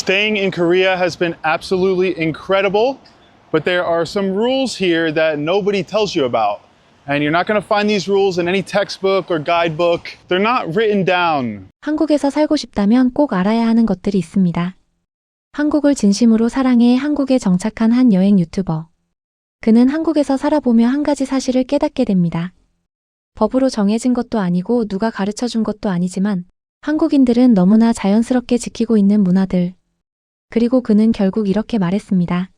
Staying in Korea has been absolutely incredible, but there are some rules here that nobody tells you about. And you're not going to find these rules in any textbook or guidebook. They're not written down. 한국에서 살고 싶다면 꼭 알아야 하는 것들이 있습니다. 한국을 진심으로 사랑해 한국에 정착한 한 여행 유튜버. 그는 한국에서 살아보며 한 가지 사실을 깨닫게 됩니다. 법으로 정해진 것도 아니고 누가 가르쳐 준 것도 아니지만 한국인들은 너무나 자연스럽게 지키고 있는 문화들. 그리고 그는 결국 이렇게 말했습니다.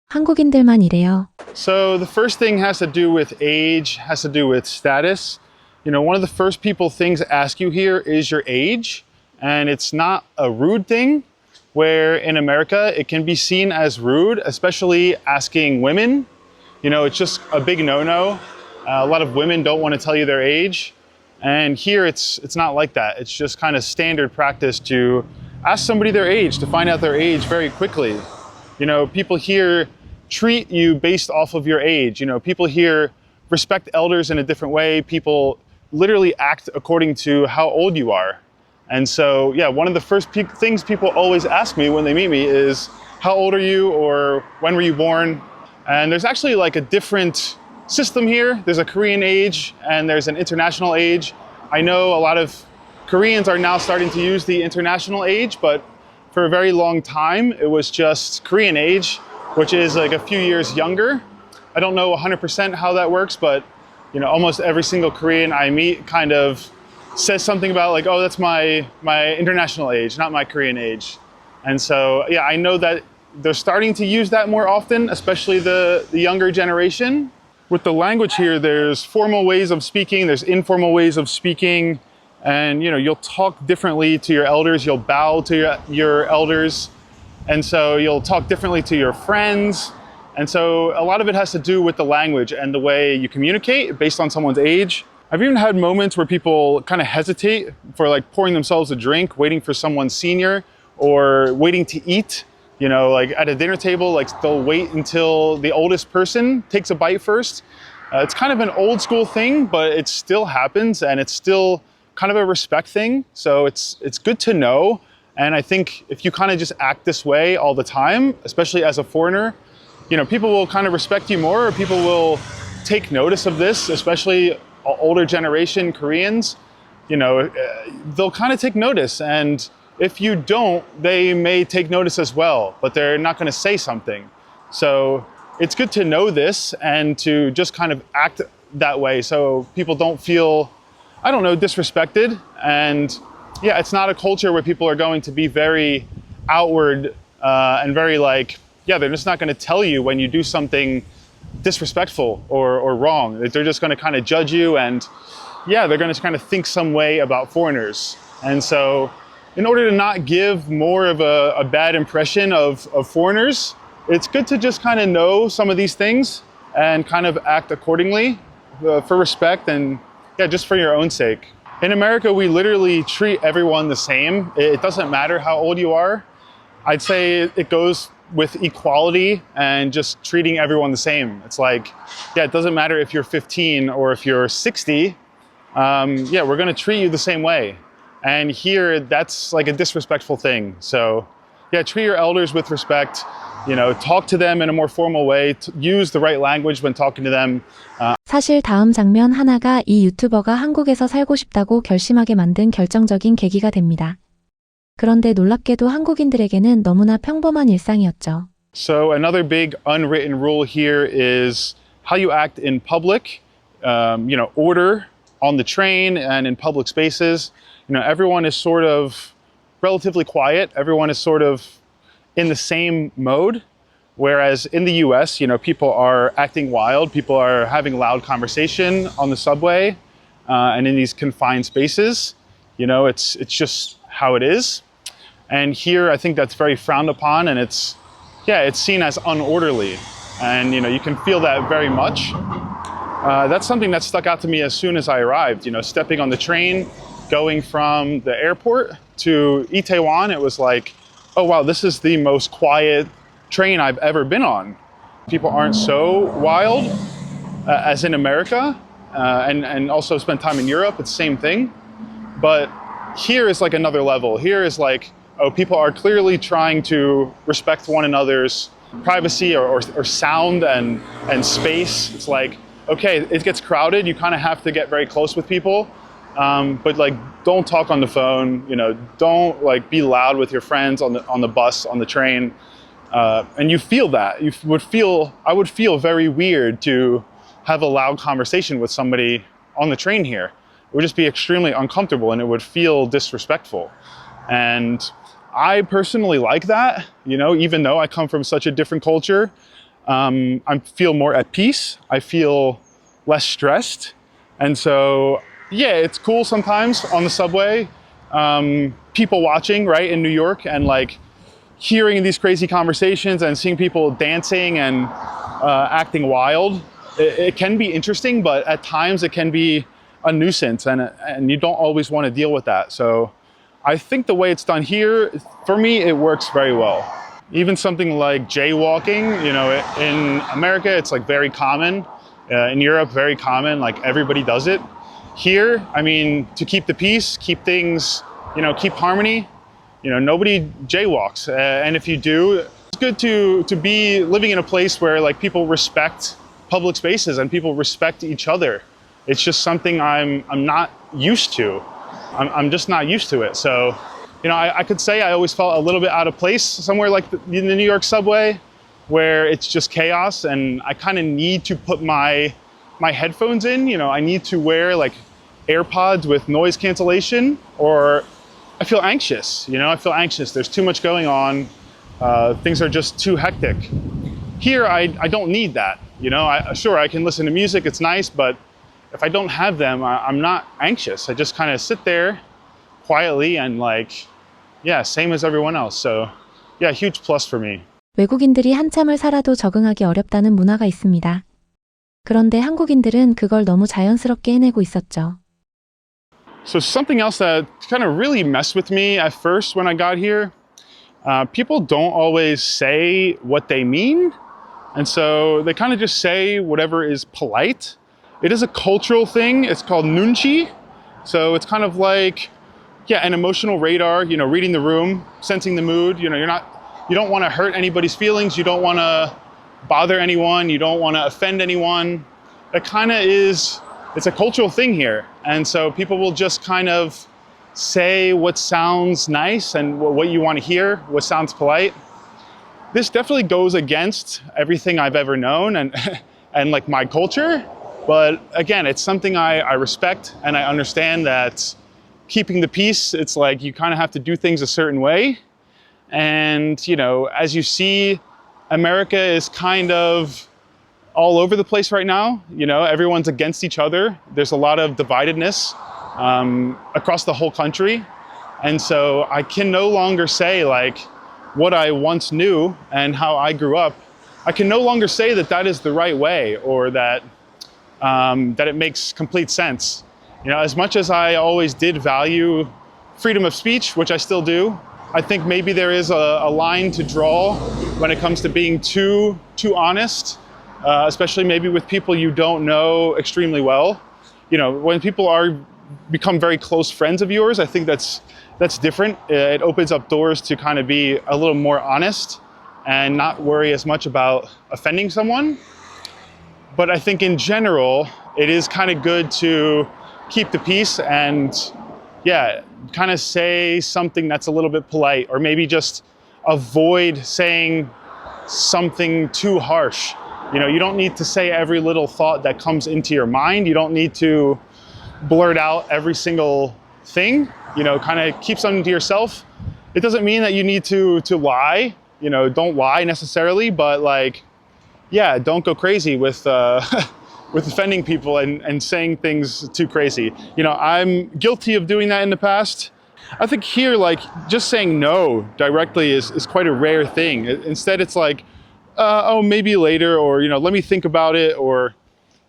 한국인들만 이래요. So the first thing has to do with age, has to do with status. You know, one of the first things ask you here is your age, and it's not a rude thing, where in America it can be seen as rude, especially asking women. You know, it's just a big no-no. A lot of women don't want to tell you their age, and here it's not like that. It's just kind of standard practice to ask somebody their age, to find out their age very quickly. You know, people here treat you based off of your age. You know, people here respect elders in a different way. People literally act according to how old you are. And so, yeah, one of the first things people always ask me when they meet me is, how old are you, or when were you born? And there's actually like a different system here. There's a Korean age and there's an international age. I know a lot of Koreans are now starting to use the international age, but for a very long time, it was just Korean age, which is like a few years younger. I don't know 100% how that works, but you know, almost every single Korean I meet kind of says something about like, oh, that's my international age, not my Korean age. And so, yeah, I know that they're starting to use that more often, especially the younger generation. With the language here, there's formal ways of speaking, there's informal ways of speaking. And you know, you'll talk differently to your elders, you'll bow to your elders. And so you'll talk differently to your friends. And so a lot of it has to do with the language and the way you communicate based on someone's age. I've even had moments where people kind of hesitate for like pouring themselves a drink, waiting for someone senior, or waiting to eat. You know, like at a dinner table, like they'll wait until the oldest person takes a bite first. It's kind of an old school thing, but it still happens, and it's still kind of a respect thing. So it's good to know. And I think if you kind of just act this way all the time, especially as a foreigner, you know, people will kind of respect you more, or people will take notice of this, especially older generation Koreans. You know, they'll kind of take notice. And if you don't, they may take notice as well, but they're not going to say something. So it's good to know this and to just kind of act that way so people don't feel, I don't know, disrespected. And yeah, it's not a culture where people are going to be very outward and very like, yeah, they're just not going to tell you when you do something disrespectful or wrong. They're just going to kind of judge you, and yeah, they're going to kind of think some way about foreigners. And so in order to not give more of a bad impression of foreigners, it's good to just kind of know some of these things and kind of act accordingly for respect and yeah, just for your own sake. In America, we literally treat everyone the same. It doesn't matter how old you are. I'd say it goes with equality and just treating everyone the same. It's like, yeah, it doesn't matter if you're 15 or if you're 60. Yeah, we're going to treat you the same way. And here, that's like a disrespectful thing. So yeah, treat your elders with respect. You know, talk to them in a more formal way. Use the right language when talking to them. 사실 다음 장면 하나가 이 유튜버가 한국에서 살고 싶다고 결심하게 만든 결정적인 계기가 됩니다. 그런데 놀랍게도 한국인들에게는 너무나 평범한 일상이었죠. So another big unwritten rule here is how you act in public. You know, order on the train and in public spaces. You know, everyone is sort of relatively quiet. Everyone is sort of in the same mode. Whereas in the US, you know, people are acting wild. People are having loud conversation on the subway and in these confined spaces. You know, it's just how it is. And here, I think that's very frowned upon, and it's seen as unorderly. And, you know, you can feel that very much. That's something that stuck out to me as soon as I arrived. You know, stepping on the train, going from the airport to Itaewon, it was like, oh wow, this is the most quiet train I've ever been on. People aren't so wild as in America, and also spent time in Europe, it's the same thing. But here is like another level. Here is like oh, people are clearly trying to respect one another's privacy or sound and space. It's like, okay, it gets crowded. You kind of have to get very close with people. But like, don't talk on the phone, you know, don't like be loud with your friends on the bus, on the train. And you feel that. I would feel very weird to have a loud conversation with somebody on the train here. It would just be extremely uncomfortable and it would feel disrespectful. And I personally like that, you know, even though I come from such a different culture. I feel more at peace. I feel less stressed. And so, yeah, it's cool sometimes on the subway, people watching, right, in New York, and like hearing these crazy conversations and seeing people dancing and acting wild. It can be interesting, but at times it can be a nuisance, and you don't always want to deal with that. So I think the way it's done here, for me, it works very well. Even something like jaywalking, you know, in America, it's like very common. In Europe, very common, like everybody does it. Here, I mean, to keep the peace, keep things, you know, keep harmony, you know, nobody jaywalks. And if you do, it's good to be living in a place where like people respect public spaces and people respect each other. It's just something I'm not used to. I'm just not used to it. So, you know, I could say I always felt a little bit out of place somewhere like in the New York subway, where it's just chaos, and I kind of need to put my headphones in. You know, I need to wear like AirPods with noise cancellation, or I feel anxious. You know, I feel anxious. There's too much going on. Things are just too hectic. Here, I don't need that. You know, sure, I can listen to music. It's nice, but if I don't have them, I'm not anxious. I just kind of sit there quietly and like, yeah, same as everyone else. So, yeah, huge plus for me. 외국인들이 한참을 살아도 적응하기 어렵다는 문화가 있습니다. 그런데 한국인들은 그걸 너무 자연스럽게 해내고 있었죠. So something else that kind of really messed with me at first when I got here, people don't always say what they mean. And so they kind of just say whatever is polite. It is a cultural thing. It's called nunchi. So it's kind of like, yeah, an emotional radar, you know, reading the room, sensing the mood. You know, you don't want to hurt anybody's feelings. You don't want to bother anyone. You don't want to offend anyone. That kind of is, it's a cultural thing here. And so people will just kind of say what sounds nice and what you want to hear, what sounds polite. This definitely goes against everything I've ever known and like my culture. But again, it's something I respect, and I understand that keeping the peace, it's like you kind of have to do things a certain way. And, you know, as you see, America is kind of all over the place right now. You know, everyone's against each other. There's a lot of dividedness across the whole country. And so I can no longer say like what I once knew and how I grew up. I can no longer say that that is the right way, or that it makes complete sense. You know, as much as I always did value freedom of speech, which I still do, I think maybe there is a line to draw when it comes to being too honest, especially maybe with people you don't know extremely well. You know, when people become very close friends of yours, I think that's different. It opens up doors to kind of be a little more honest and not worry as much about offending someone. But I think in general, it is kind of good to keep the peace and, yeah, kind of say something that's a little bit polite, or maybe just avoid saying something too harsh. You know, you don't need to say every little thought that comes into your mind. You don't need to blurt out every single thing. You know, kind of keep something to yourself. It doesn't mean that you need to lie. You know, don't lie necessarily, but like, yeah, don't go crazy with with offending people and saying things too crazy. You know, I'm guilty of doing that in the past. I think here, like, just saying no directly is quite a rare thing. Instead, it's like, oh, maybe later, or, you know, let me think about it, or,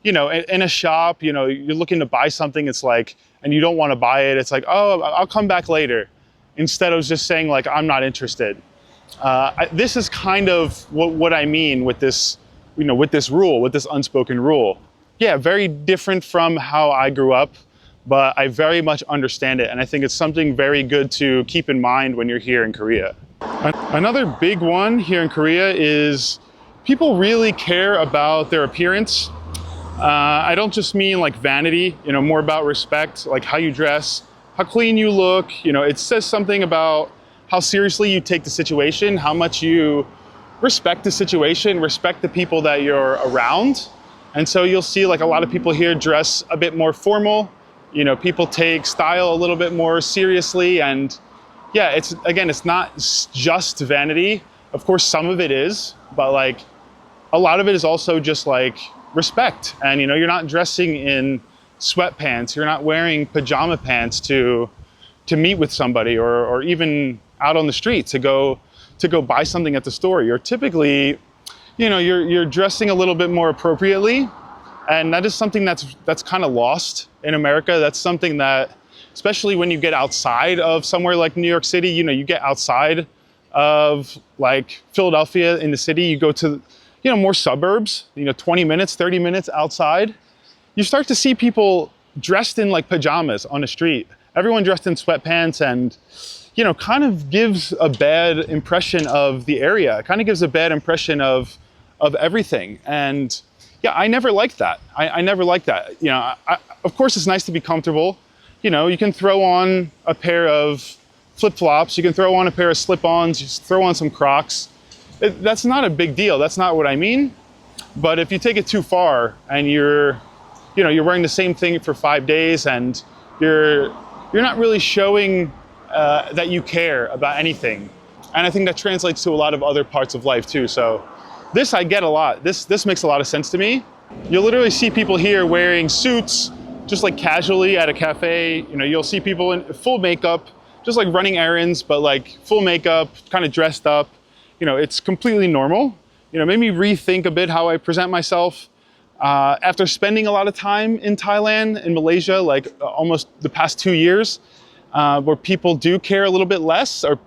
you know, in a shop, you know, you're looking to buy something, it's like, and you don't want to buy it, it's like, oh, I'll come back later. Instead of just saying, like, I'm not interested. This is kind of what I mean with this, you know, with this rule, with this unspoken rule. Yeah, very different from how I grew up. but I very much understand it. And I think it's something very good to keep in mind when you're here in Korea. Another big one here in Korea is people really care about their appearance. I don't just mean like vanity, more about respect, like how you dress, how clean you look. It says something about how seriously you take the situation, how much you respect the situation, respect the people that you're around. And so you'll see like a lot of people here dress a bit more formal. People take style a little bit more seriously. And yeah, it's not just vanity. Of course, some of it is, but like a lot of it is also just like respect. And you're not dressing in sweatpants, you're not wearing pajama pants to meet with somebody or even out on the street to go buy something at the store. You're typically, you're dressing a little bit more appropriately. And that is something that's kind of lost in America. That's something that, especially when you get outside of somewhere like New York City, you get outside of like Philadelphia in the city, you go to, more suburbs, 20 minutes, 30 minutes outside, you start to see people dressed in like pajamas on the street. Everyone dressed in sweatpants and, kind of gives a bad impression of the area. It kind of gives a bad impression of everything. And yeah, I never liked that. I never liked that. Of course, it's nice to be comfortable. You can throw on a pair of flip-flops, you can throw on a pair of slip-ons, just throw on some Crocs. That's not a big deal. That's not what I mean. But if you take it too far and you're wearing the same thing for 5 days and you're not really showing that you care about anything. And I think that translates to a lot of other parts of life too. So this I get a lot. This makes a lot of sense to me. You'll literally see people here wearing suits, just like casually at a cafe. You'll see people in full makeup, just like running errands, but like full makeup, kind of dressed up. It's completely normal. Made me rethink a bit how I present myself. After spending a lot of time in Thailand, in Malaysia, like almost the past 2 years, where people do care a little bit less, or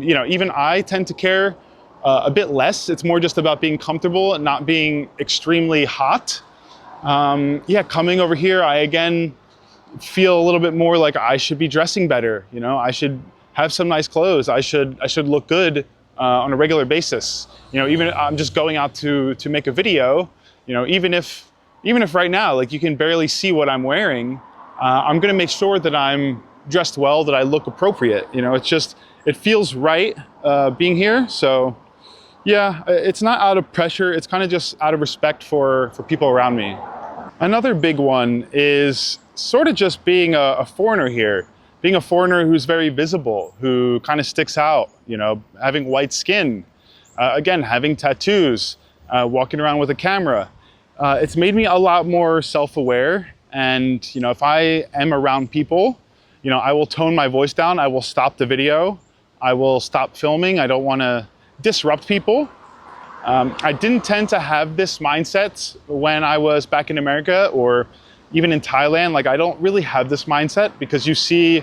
even I tend to care a bit less. It's more just about being comfortable and not being extremely hot. Coming over here, I again feel a little bit more like I should be dressing better. I should have some nice clothes. I should look good on a regular basis. Even if I'm just going out to make a video, even if right now, like you can barely see what I'm wearing, I'm gonna make sure that I'm dressed well, that I look appropriate. It feels right being here. So yeah, it's not out of pressure. It's kind of just out of respect for people around me. Another big one is sort of just being a foreigner here. Being a foreigner who's very visible, who kind of sticks out, having white skin, again, having tattoos, walking around with a camera. It's made me a lot more self-aware. And, if I am around people, I will tone my voice down. I will stop the video. I will stop filming. I don't want to disrupt people. I didn't tend to have this mindset when I was back in America or even in Thailand. Like I don't really have this mindset because you see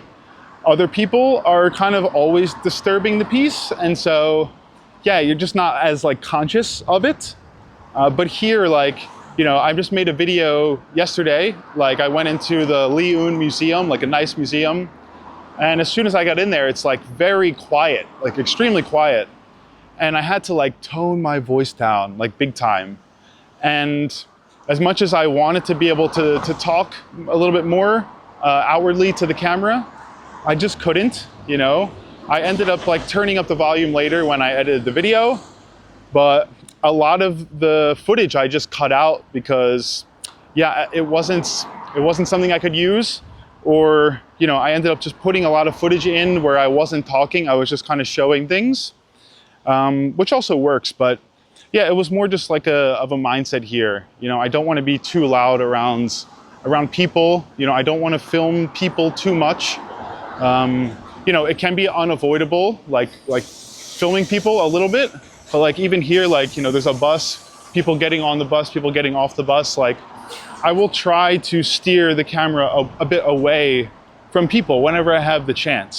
other people are kind of always disturbing the peace. And so, yeah, you're just not as like conscious of it. But here, like, I just made a video yesterday. Like I went into the Liun Museum, like a nice museum. And as soon as I got in there, it's like very quiet, like extremely quiet. And I had to like tone my voice down, like big time. And as much as I wanted to be able to talk a little bit more outwardly to the camera, I just couldn't, I ended up like turning up the volume later when I edited the video, but a lot of the footage I just cut out because yeah, it wasn't something I could use, or, I ended up just putting a lot of footage in where I wasn't talking. I was just kind of showing things, which also works, but yeah, it was more just like of a mindset here. I don't want to be too loud around people. I don't want to film people too much. It can be unavoidable, like filming people a little bit, but like even here, like, there's a bus, people getting on the bus, people getting off the bus. Like I will try to steer the camera a bit away from people whenever I have the chance.